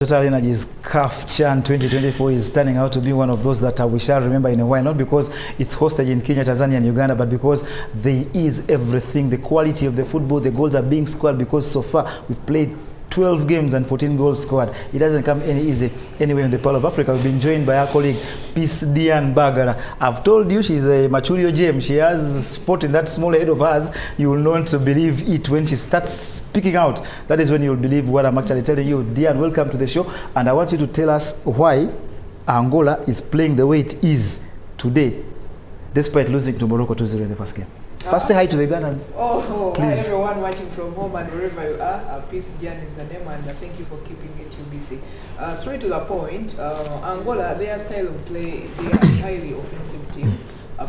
Total Energy's CAF Chan 2024 is turning out to be one of those that we shall remember in a while, not because it's hosted in Kenya, Tanzania and Uganda, but because there is everything, the quality of the football, the goals are being scored, because so far we've played 12 games and 14 goals scored. It doesn't come any easy anywhere in the Pearl of Africa. We've been joined by our colleague, Peace Diane Bagara. I've told you she's a Machurio gem. She has a spot in that small head of hers. You will not believe it when she starts speaking out. That is when you'll believe what I'm actually telling you. Diane, welcome to the show. And I want you to tell us why Angola is playing the way it is today, despite losing to Morocco 2-0 in the first game. First, say hi to the Ghana. Hi everyone watching from home and wherever you are. Peace Diane is the name, and thank you for keeping it busy. Straight to the point, Angola, their style of play, they are a highly offensive team.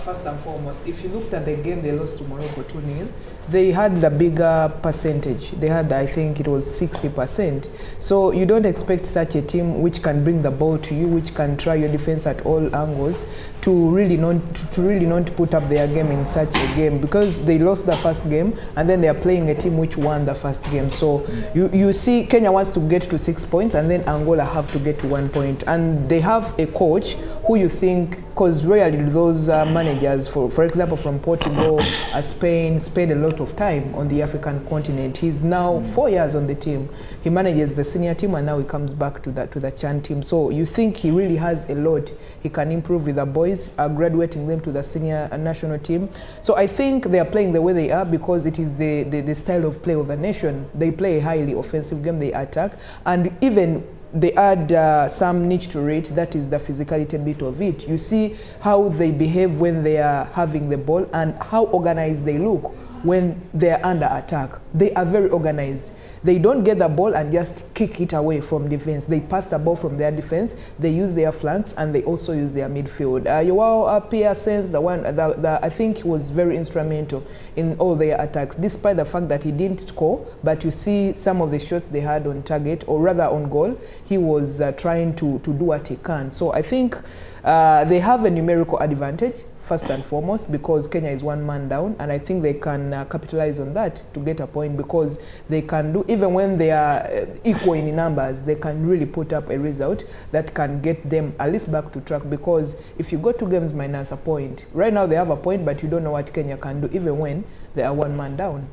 First and foremost, if you looked at the game they lost to Morocco 2-0, they had the bigger percentage. They had, I think it was 60%. So you don't expect such a team which can bring the ball to you, which can try your defense at all angles, to really not put up their game in such a game, because they lost the first game and then they are playing a team which won the first game. So you see Kenya wants to get to 6 points and then Angola have to get to 1 point. And they have a coach who you think, because rarely those managers, for example, from Portugal, Spain, spend a lot of time on the African continent. He's now 4 years on the team. He manages the senior team and now he comes back to the Chan team. So you think he really has a lot he can improve with the boys, graduating them to the senior national team. So I think they are playing the way they are because it is the style of play of the nation. They play a highly offensive game, they attack, and even they add some niche to it, that is the physicality bit of it. You see how they behave when they are having the ball and how organized they look when they are under attack. They are very organized. They don't get the ball and just kick it away from defense. They pass the ball from their defense, they use their flanks, and they also use their midfield. Joao Pearson's the one that I think was very instrumental in all their attacks, despite the fact that he didn't score, but you see some of the shots they had on target, or rather on goal, he was trying to do what he can. So I think they have a numerical advantage, first and foremost, because Kenya is 1 man down, and I think they can capitalize on that to get a point, because they can do, even when they are equal in numbers, they can really put up a result that can get them at least back to track. Because if you go 2 games minus a point, right now they have a point, but you don't know what Kenya can do even when they are 1 man down.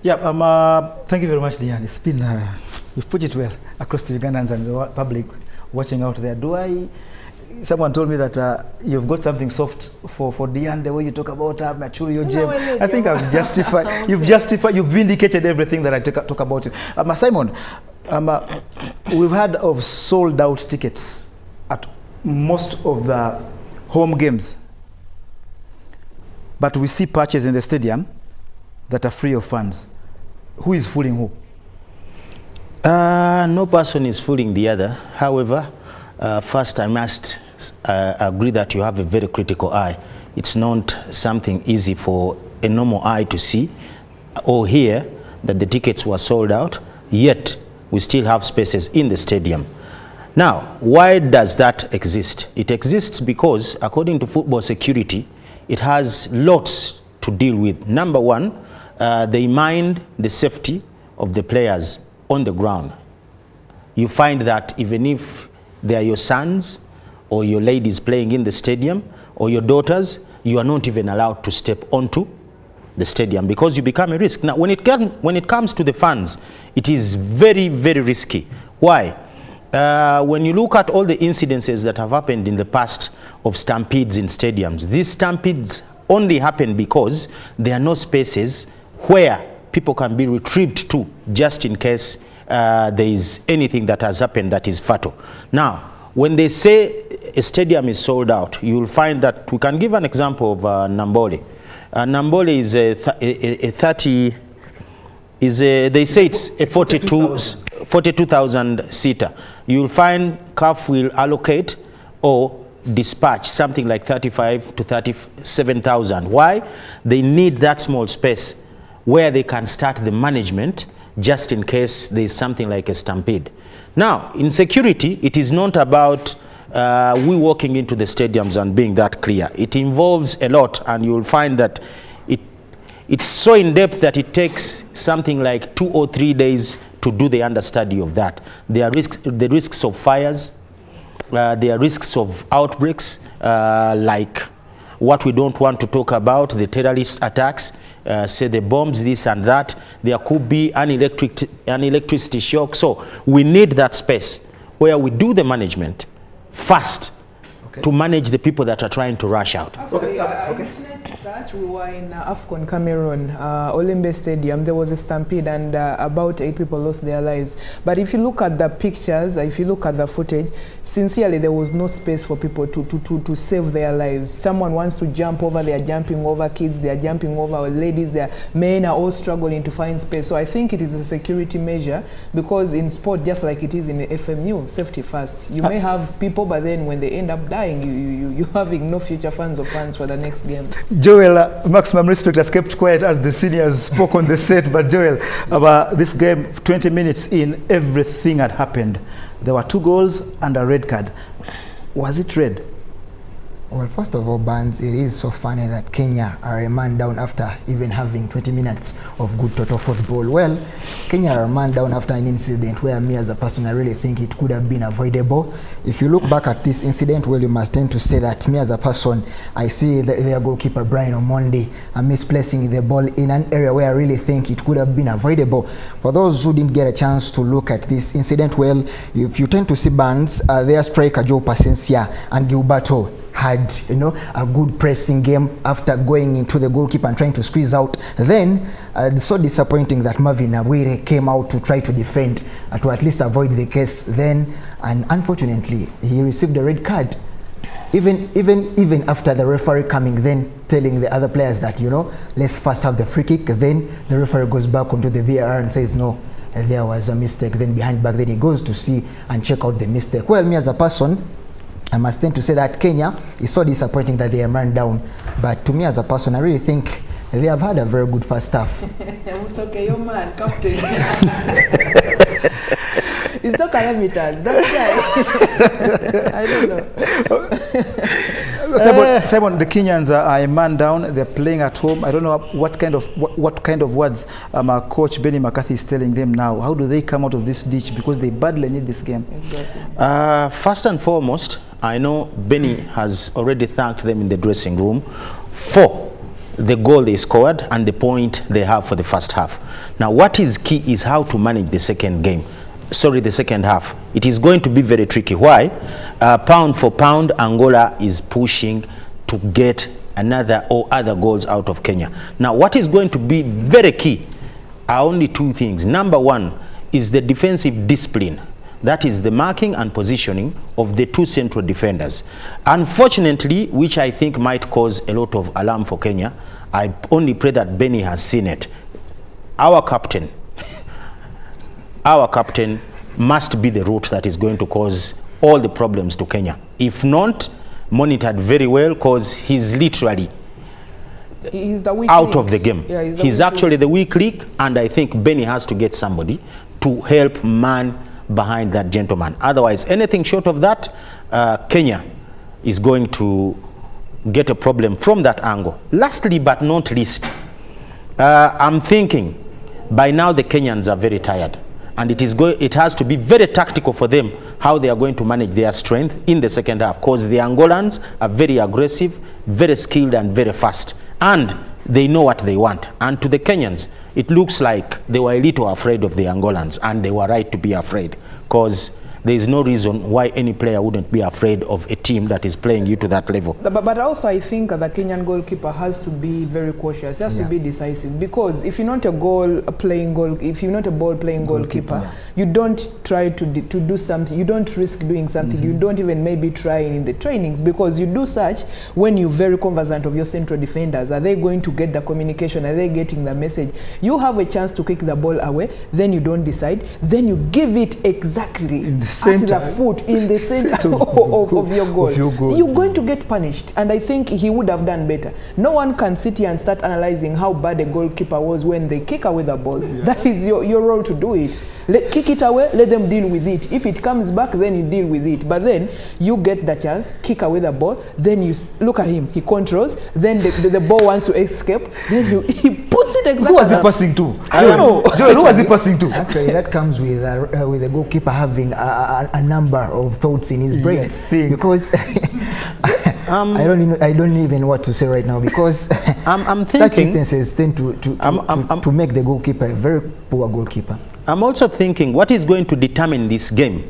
Yeah, thank you very much, Diane. It's been, you've put it well across the Ugandans and the public watching out there. Someone told me that you've got something soft for Diane, the way you talk about her, Machurio gem. I think I've justified, you've vindicated everything that I talk about. Simon, we've heard of sold out tickets at most of the home games, but we see patches in the stadium that are free of funds. Who is fooling who? No person is fooling the other. However, first I must agree that you have a very critical eye. It's not something easy for a normal eye to see or hear that the tickets were sold out, yet we still have spaces in the stadium. Now, why does that exist? It exists because, according to football security, it has lots to deal with. Number one, they mind the safety of the players on the ground. You find that even if they are your sons or your ladies playing in the stadium, or your daughters, you are not even allowed to step onto the stadium because you become a risk. Now, when it comes to the fans, it is very, very risky. Why? When you look at all the incidences that have happened in the past of stampedes in stadiums, these stampedes only happen because there are no spaces where people can be retrieved to, just in case there is anything that has happened that is fatal. Now, when they say a stadium is sold out, you will find that, we can give an example of Nambole. Nambole is they say it's a 42,000 seater. You will find CAF will allocate or dispatch something like 35 to 37,000. Why? They need that small space where they can start the management just in case there is something like a stampede. Now, in security, it is not about we walking into the stadiums and being that clear. It involves a lot, and you will find that it's so in depth that it takes something like 2 or 3 days to do the understudy of that. There are the risks of fires, there are risks of outbreaks, like what we don't want to talk about, the terrorist attacks, say the bombs, this and that. There could be an electricity shock. So we need that space where we do the management fast, to manage the people that are trying to rush out. Actually, such, we were in AFCON Cameroon, Olembe Stadium. There was a stampede and about 8 people lost their lives. But if you look at the pictures, if you look at the footage, sincerely there was no space for people to save their lives. Someone wants to jump over, they are jumping over kids, they are jumping over ladies, their men are all struggling to find space. So I think it is a security measure, because in sport, just like it is in the FMU, safety first. You may have people, but then when they end up dying, you're having no future funds or funds for the next game. Joel, maximum respect, has kept quiet as the seniors spoke on the set. But Joel, about this game, 20 minutes in, everything had happened. There were 2 goals and a red card. Was it red? Well, first of all, Barnes, it is so funny that Kenya are a man down after even having 20 minutes of good total football. Well, Kenya are a man down after an incident where me as a person, I really think it could have been avoidable. If you look back at this incident, well, you must tend to say that me as a person, I see their goalkeeper, Brian Omondi, misplacing the ball in an area where I really think it could have been avoidable. For those who didn't get a chance to look at this incident, well, if you tend to see Barnes, their striker, Joe Pacencia and Gilberto, had a good pressing game after going into the goalkeeper and trying to squeeze out. Then so disappointing that Marvin Awire came out to try to defend, to at least avoid the case then, and unfortunately he received a red card. Even after the referee coming, then telling the other players that let's first have the free kick, then the referee goes back onto the VAR and says no, there was a mistake. Then behind back, then he goes to see and check out the mistake. Well, me as a person, I must tend to say that Kenya is so disappointing that they are run down. But to me as a person, I really think they have had a very good first half. It's okay, your man, captain. It's so calamitas, that guy. I don't know. Simon, the Kenyans are a man down. They're playing at home. I don't know what kind of words Coach Benny McCarthy is telling them now. How do they come out of this ditch? Because they badly need this game. Exactly. First and foremost, I know Benny has already thanked them in the dressing room for the goal they scored and the point they have for the first half. Now, what is key is how to manage the second half. It is going to be very tricky. Why? Pound for pound, Angola is pushing to get another or other goals out of Kenya. Now, what is going to be very key are only 2 things. Number 1 is the defensive discipline. That is the marking and positioning of the 2 central defenders. Unfortunately, which I think might cause a lot of alarm for Kenya, I only pray that Benny has seen it. Our captain must be the root that is going to cause all the problems to Kenya. If not monitored very well, because he's literally out of the game. Yeah, he's actually the weak link, and I think Benny has to get somebody to help man behind that gentleman. Otherwise, anything short of that, Kenya is going to get a problem from that angle. Lastly but not least, I'm thinking by now the Kenyans are very tired, and it has to be very tactical for them how they are going to manage their strength in the second half, because the Angolans are very aggressive, very skilled and very fast, and they know what they want. And to the Kenyans, it looks like they were a little afraid of the Angolans, and they were right to be afraid, because there is no reason why any player wouldn't be afraid of a team that is playing you to that level. But also I think the Kenyan goalkeeper has to be very cautious. He has to be decisive, because if you're not a ball playing goalkeeper, you don't try to do something. You don't risk doing something. You don't even maybe try in the trainings, because you do such when you're very conversant of your central defenders. Are they going to get the communication? Are they getting the message? You have a chance to kick the ball away, then you don't decide, then you give it exactly in the center, at the foot, in the center of your goal. You're going to get punished, and I think he would have done better. No one can sit here and start analyzing how bad a goalkeeper was when they kick away the ball. That is your role to do it. Kick it away, let them deal with it. If it comes back, then you deal with it. But then you get the chance, kick away the ball, then you look at him, he controls, then the ball wants to escape, then he puts What's it exactly? Who was he passing to? I don't know. Joel, who was he passing to? Actually, that comes with the goalkeeper having a number of thoughts in his brain. Yes, because I don't even know what to say right now, because I'm such thinking, instances tend to make the goalkeeper a very poor goalkeeper. I'm also thinking what is going to determine this game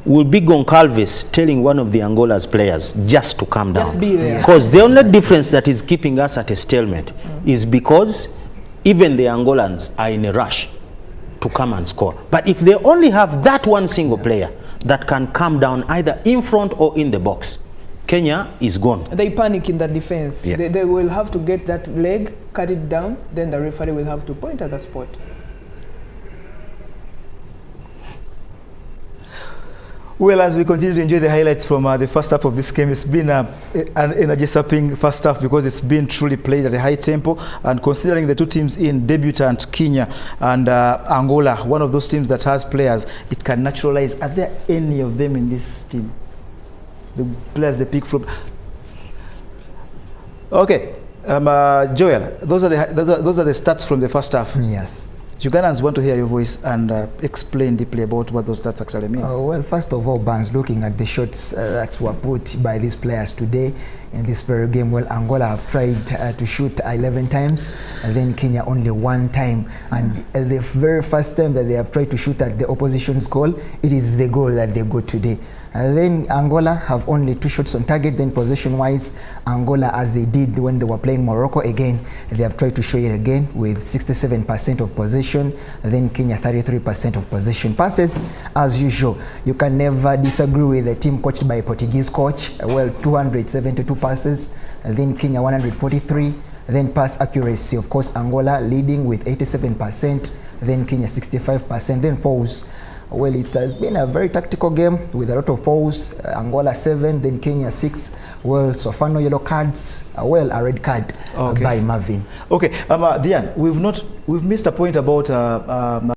will be Goncalves telling one of the Angola's players just to calm down. Just be there. Because the only difference that is keeping us at a stalemate is because even the Angolans are in a rush to come and score. But if they only have that one single player that can calm down either in front or in the box, Kenya is gone. They panic in the defense. Yeah. They will have to get that leg, cut it down, then the referee will have to point at the spot. Well, as we continue to enjoy the highlights from the first half of this game, it's been an energy-sapping first half because it's been truly played at a high tempo. And considering the two teams in, debutant Kenya and Angola, one of those teams that has players, it can naturalize. Are there any of them in this team? The players they pick from. Okay, Joel, those are the stats from the first half. Yes. Ugandans want to hear your voice and explain deeply about what those stats actually mean. Well, first of all, Barnes, looking at the shots that were put by these players today in this very game, well, Angola have tried to shoot 11 times, and then Kenya only 1 time. And the very first time that they have tried to shoot at the opposition's goal, it is the goal that they got today. And then Angola have only 2 shots on target. Then possession-wise, Angola, as they did when they were playing Morocco again, they have tried to show it again with 67% of possession. And then Kenya 33% of possession. Passes, as usual, you can never disagree with the team coached by a Portuguese coach. Well, 272 passes. And then Kenya 143. Then pass accuracy, of course, Angola leading with 87%. Then Kenya 65%. Then fouls. Well, it has been a very tactical game with a lot of fouls. Angola 7, then Kenya 6. Well, Sofano yellow cards. Well, a red card by Marvin. Okay, Diane, we've missed a point about